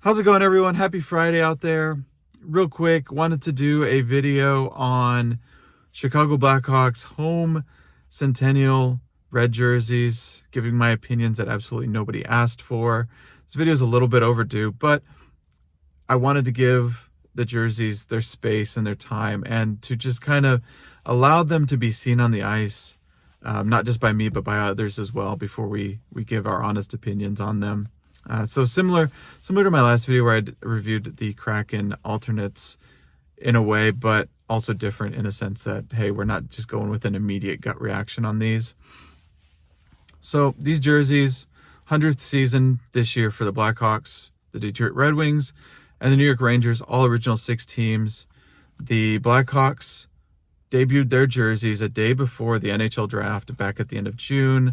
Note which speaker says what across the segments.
Speaker 1: How's it going, everyone? Happy Friday out there. Real quick, wanted to do a video on Chicago Blackhawks home Centennial red jerseys, giving my opinions that absolutely nobody asked for. This video is a little bit overdue, but I wanted to give the jerseys their space and their time and to just kind of allow them to be seen on the ice, not just by me, but by others as well, before we give our honest opinions on them. So similar to my last video where I reviewed the Kraken alternates in a way, but also different in a sense that, hey, we're not just going with an immediate gut reaction on these. So these jerseys, 100th season this year for the Blackhawks, the Detroit Red Wings, and the New York Rangers, all original 6 teams. The Blackhawks debuted their jerseys a day before the NHL draft back at the end of June,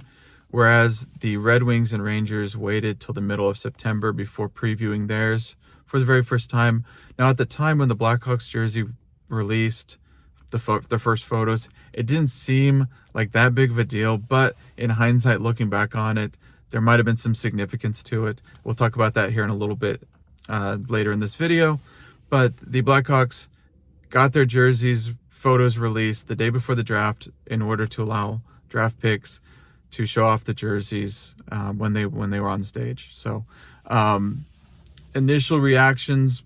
Speaker 1: whereas the Red Wings and Rangers waited till the middle of September before previewing theirs for the very first time. Now, at the time when the Blackhawks jersey released the first photos, it didn't seem like that big of a deal, but in hindsight, looking back on it, there might have been some significance to it. We'll talk about that here in a little bit later in this video. But the Blackhawks got their jerseys photos released the day before the draft in order to allow draft picks to show off the jerseys when they were on stage. So initial reactions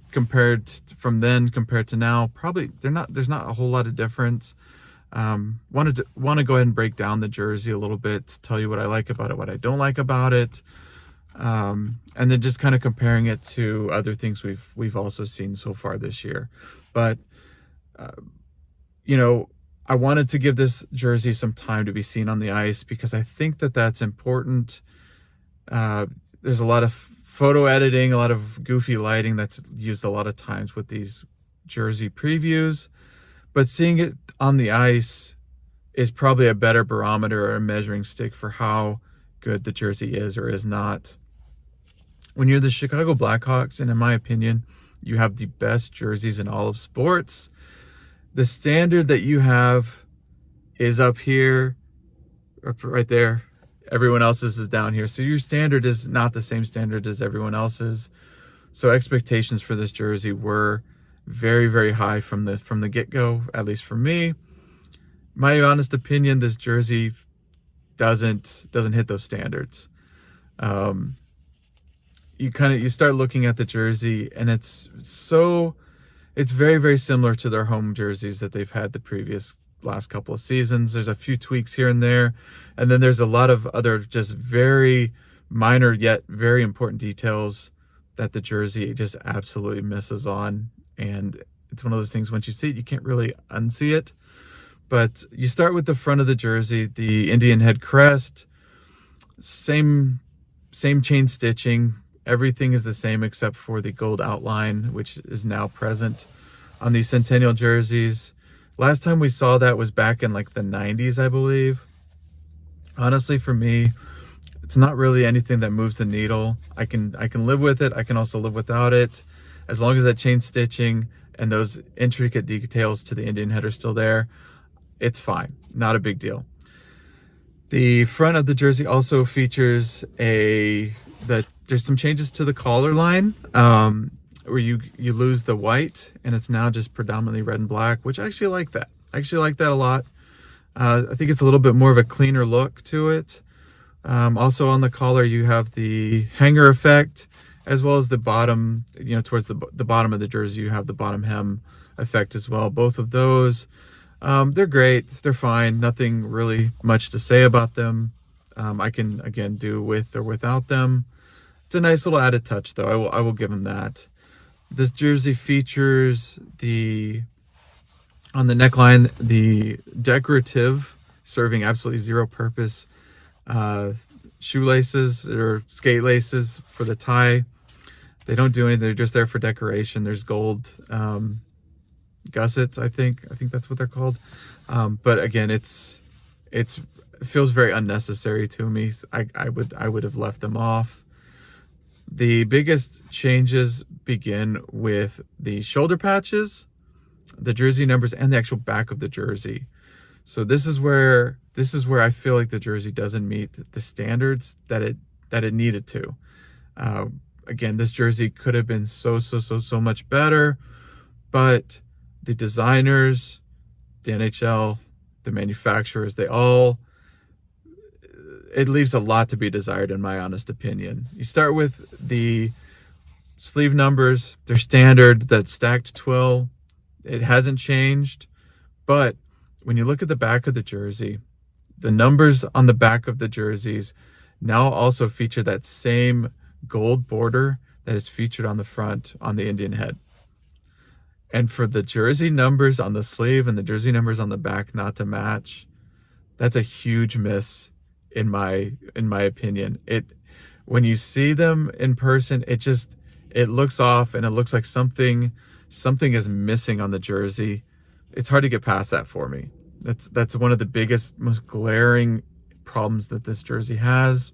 Speaker 1: from then compared to now, probably there's not a whole lot of difference. Want to go ahead and break down the jersey a little bit, tell you what I like about it, what I don't like about it, and then just kind of comparing it to other things we've also seen so far this year. But I wanted to give this jersey some time to be seen on the ice because I think that that's important. There's a lot of photo editing, a lot of goofy lighting that's used a lot of times with these jersey previews, but seeing it on the ice is probably a better barometer or a measuring stick for how good the jersey is or is not. When you're the Chicago Blackhawks, and in my opinion, you have the best jerseys in all of sports, the standard that you have is up here, right there. Everyone else's is down here. So your standard is not the same standard as everyone else's. So expectations for this jersey were very, very high from the get-go, at least for me. My honest opinion, this jersey doesn't hit those standards. You start looking at the jersey and it's very, very similar to their home jerseys that they've had the last couple of seasons. There's a few tweaks here and there, and then there's a lot of other just very minor yet very important details that the jersey just absolutely misses on. And it's one of those things, once you see it, you can't really unsee it. But you start with the front of the jersey, the Indian head crest, same chain stitching. Everything is the same except for the gold outline, which is now present on these Centennial jerseys. Last time we saw that was back in like the 90s, I believe. Honestly, for me, it's not really anything that moves the needle. I can live with it. I can also live without it. As long as that chain stitching and those intricate details to the Indian head are still there, it's fine. Not a big deal. The front of the jersey also features there's some changes to the collar line, where you lose the white and it's now just predominantly red and black, which I actually like that. I actually like that a lot. I think it's a little bit more of a cleaner look to it. Also on the collar, you have the hanger effect, as well as the bottom, towards the bottom of the jersey, you have the bottom hem effect as well. Both of those, they're great. They're fine. Nothing really much to say about them. I can, again, do with or without them. It's a nice little added touch, though. I will give them that. This jersey features on the neckline, the decorative, serving absolutely zero purpose, shoelaces or skate laces for the tie. They don't do anything. They're just there for decoration. There's gold gussets, I think that's what they're called. But again, it feels very unnecessary to me. I would have left them off. The biggest changes begin with the shoulder patches, the jersey numbers, and the actual back of the jersey. So this is where I feel like the jersey doesn't meet the standards that it needed to. again, this jersey could have been so much better, but the designers, the NHL, the manufacturers, it leaves a lot to be desired, in my honest opinion. You start with the sleeve numbers. They're standard, that stacked twill. It hasn't changed. But when you look at the back of the jersey, the numbers on the back of the jerseys now also feature that same gold border that is featured on the front on the Indian head. And for the jersey numbers on the sleeve and the jersey numbers on the back not to match, that's a huge miss in my opinion. When you see them in person, it looks off, and it looks like something is missing on the jersey. It's hard to get past that for me. That's one of the biggest, most glaring problems that this jersey has.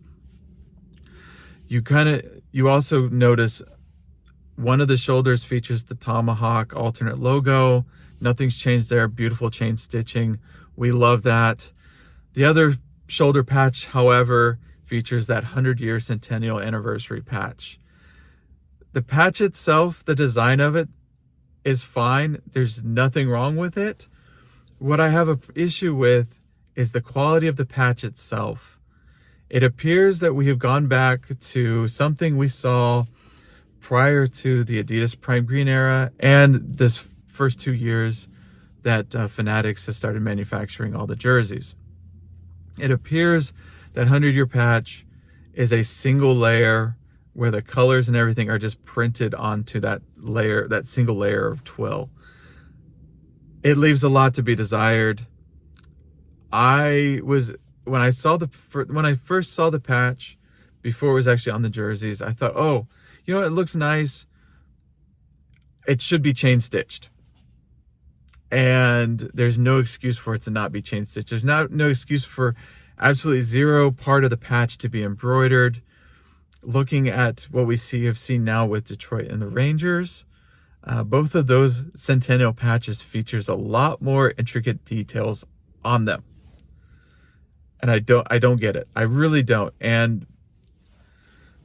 Speaker 1: You also notice one of the shoulders features the tomahawk alternate logo. Nothing's changed there. Beautiful chain stitching. We love that. The other shoulder patch, however, features that 100-year Centennial anniversary patch. The patch itself, the design of it, is fine. There's nothing wrong with it. What I have an issue with is the quality of the patch itself. It appears that we have gone back to something we saw prior to the Adidas Prime Green era and this first 2 years that Fanatics has started manufacturing all the jerseys. It appears that 100-year patch is a single layer where the colors and everything are just printed onto that layer, that single layer of twill. It leaves a lot to be desired. When I first saw the patch before it was actually on the jerseys, I thought, oh, you know, it looks nice. It should be chain stitched. And there's no excuse for it to not be chain stitched. There's no excuse for absolutely zero part of the patch to be embroidered. Looking at what we have seen now with Detroit and the Rangers, both of those Centennial patches features a lot more intricate details on them. And I don't get it. I really don't. And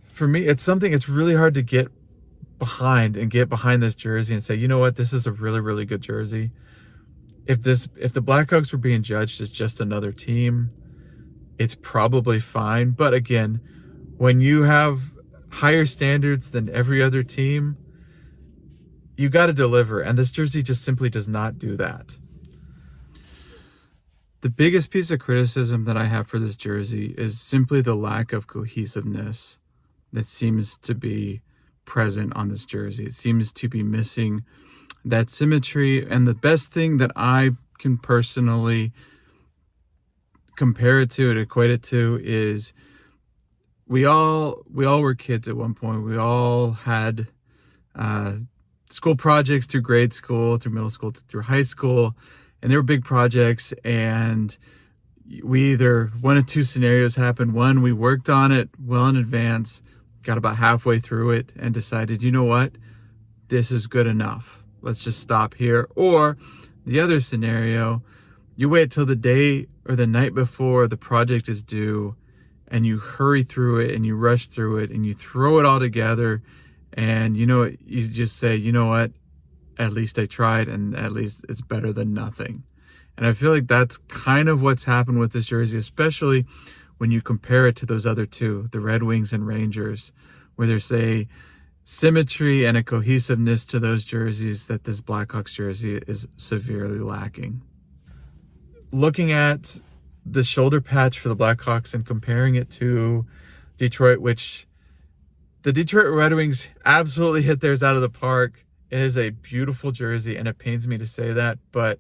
Speaker 1: for me, it's something it's really hard to get behind this jersey and say, you know what, this is a really, really good jersey. If the Blackhawks were being judged as just another team, it's probably fine. But again, when you have higher standards than every other team, you got to deliver. And this jersey just simply does not do that. The biggest piece of criticism that I have for this jersey is simply the lack of cohesiveness that seems to be present on this jersey. It seems to be missing that symmetry. And the best thing that I can personally compare it to and equate it to is we all were kids at one point. We all had school projects through grade school, through middle school, through high school, and they were big projects. And we either one of two scenarios happened. One, we worked on it well in advance, got about halfway through it, and decided, you know what, this is good enough. Let's just stop here. Or the other scenario, you wait till the day or the night before the project is due, and you hurry through it and you rush through it and you throw it all together, and you just say, you know what, at least I tried, and at least it's better than nothing. And I feel like that's kind of what's happened with this jersey, especially when you compare it to those other two, the Red Wings and Rangers, where there's a symmetry and a cohesiveness to those jerseys that this Blackhawks jersey is severely lacking. Looking at the shoulder patch for the Blackhawks and comparing it to Detroit, which the Detroit Red Wings absolutely hit theirs out of the park. It is a beautiful jersey, and it pains me to say that, but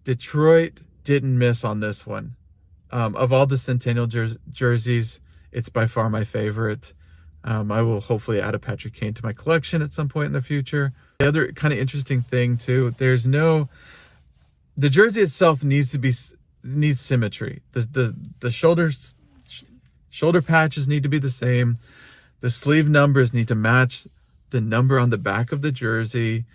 Speaker 1: Detroit didn't miss on this one. Of all the Centennial jerseys, it's by far my favorite. I will hopefully add a Patrick Kane to my collection at some point in the future. The other kind of interesting thing too, the jersey itself needs symmetry. The shoulder patches need to be the same. The sleeve numbers need to match the number on the back of the jersey.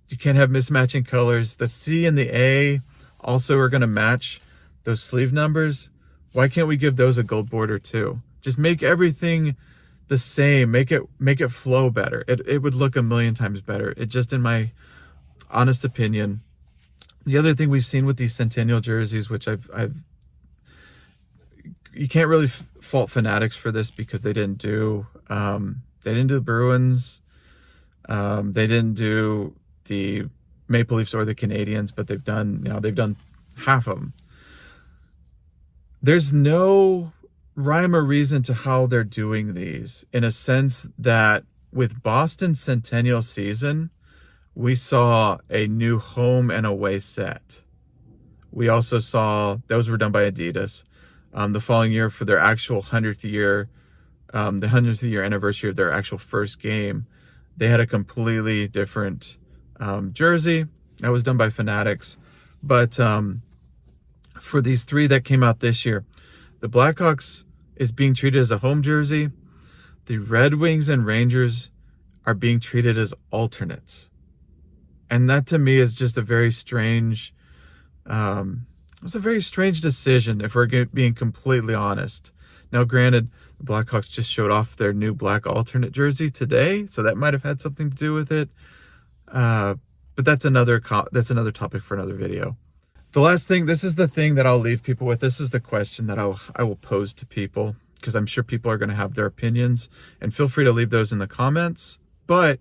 Speaker 1: You can't have mismatching colors. The C and the A also are going to match those sleeve numbers. Why can't we give those a gold border too? Just make everything the same, make it flow better. It would look a million times better. It just, in my honest opinion. The other thing we've seen with these Centennial jerseys, which you can't really fault Fanatics for this, because they didn't do the Bruins, they didn't do the Maple Leafs or the Canadiens, but they've done half of them. There's no rhyme or reason to how they're doing these, in a sense that with Boston Centennial season, we saw a new home and away set. We also saw, those were done by Adidas. The following year, for their actual 100th year, the 100th year anniversary of their actual first game, they had a completely different jersey. That was done by Fanatics. But for these three that came out this year, the Blackhawks is being treated as a home jersey. The Red Wings and Rangers are being treated as alternates. And that, to me, is just a very strange, it's a very strange decision, if we're being completely honest. Now, granted, the Blackhawks just showed off their new black alternate jersey today, so that might have had something to do with it. But that's another topic for another video. The last thing, this is the thing that I'll leave people with. This is the question that I will pose to people, because I'm sure people are going to have their opinions, and feel free to leave those in the comments. But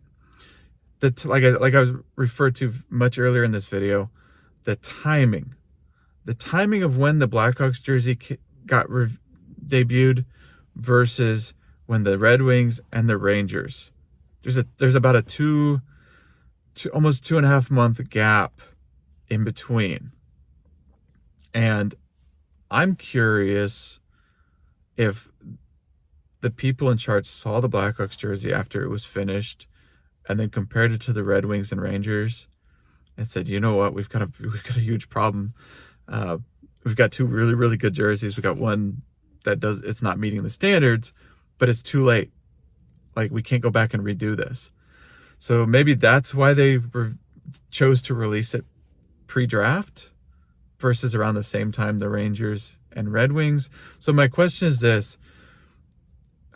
Speaker 1: like I was referred to much earlier in this video, the timing of when the Blackhawks jersey got debuted versus when the Red Wings and the Rangers, there's about a almost 2.5 month gap in between. And I'm curious if the people in charge saw the Blackhawks jersey after it was finished, and then compared it to the Red Wings and Rangers, and said, you know what, we've got a huge problem. We've got two really, really good jerseys. We got one that it's not meeting the standards, but it's too late. Like, we can't go back and redo this. So maybe that's why they chose to release it pre-draft versus around the same time the Rangers and Red Wings. So my question is this: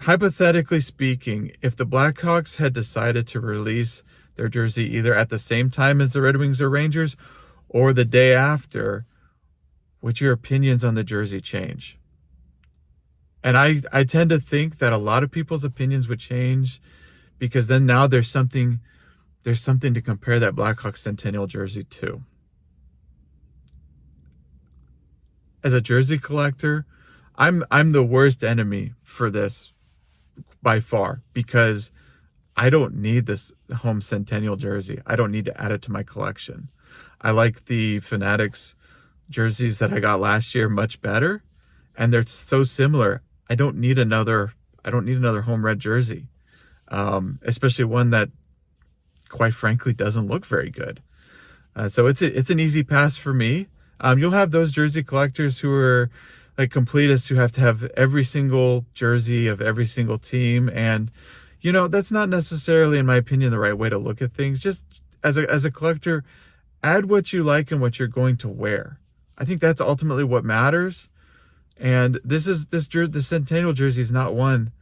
Speaker 1: hypothetically speaking, if the Blackhawks had decided to release their jersey either at the same time as the Red Wings or Rangers, or the day after, would your opinions on the jersey change? And I tend to think that a lot of people's opinions would change, because then now there's something to compare that Blackhawks Centennial jersey to. As a jersey collector, I'm the worst enemy for this by far, because I don't need this home Centennial jersey. I don't need to add it to my collection. I like the Fanatics jerseys that I got last year much better, and they're so similar. I don't need another home red jersey, especially one that, quite frankly, doesn't look very good. So it's an easy pass for me. You'll have those jersey collectors who are like completists, who have to have every single jersey of every single team, and that's not necessarily, in my opinion, the right way to look at things. Just as a collector, add what you like and what you're going to wear. I think that's ultimately what matters. And the Centennial jersey is not one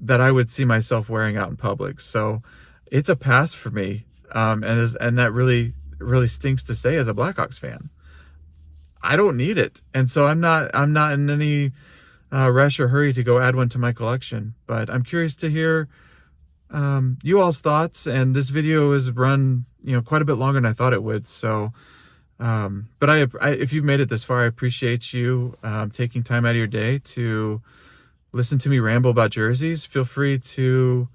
Speaker 1: that I would see myself wearing out in public. So it's a pass for me. And that really, really stinks to say as a Blackhawks fan. I don't need it. And so I'm not in any rush or hurry to go add one to my collection. But I'm curious to hear you all's thoughts. And this video is run, quite a bit longer than I thought it would. So, but if you've made it this far, I appreciate you taking time out of your day to listen to me ramble about jerseys. Feel free to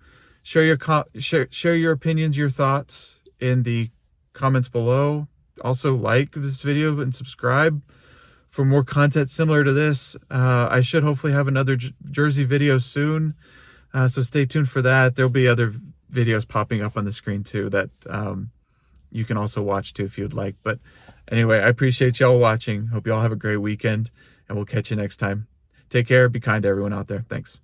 Speaker 1: share your opinions, your thoughts in the comments below. Also, like this video and subscribe for more content similar to this. I should hopefully have another jersey video soon, so stay tuned for that. There'll be other videos popping up on the screen too that you can also watch too if you'd like. But anyway, I appreciate y'all watching. Hope y'all have a great weekend, and we'll catch you next time. Take care. Be kind to everyone out there. Thanks.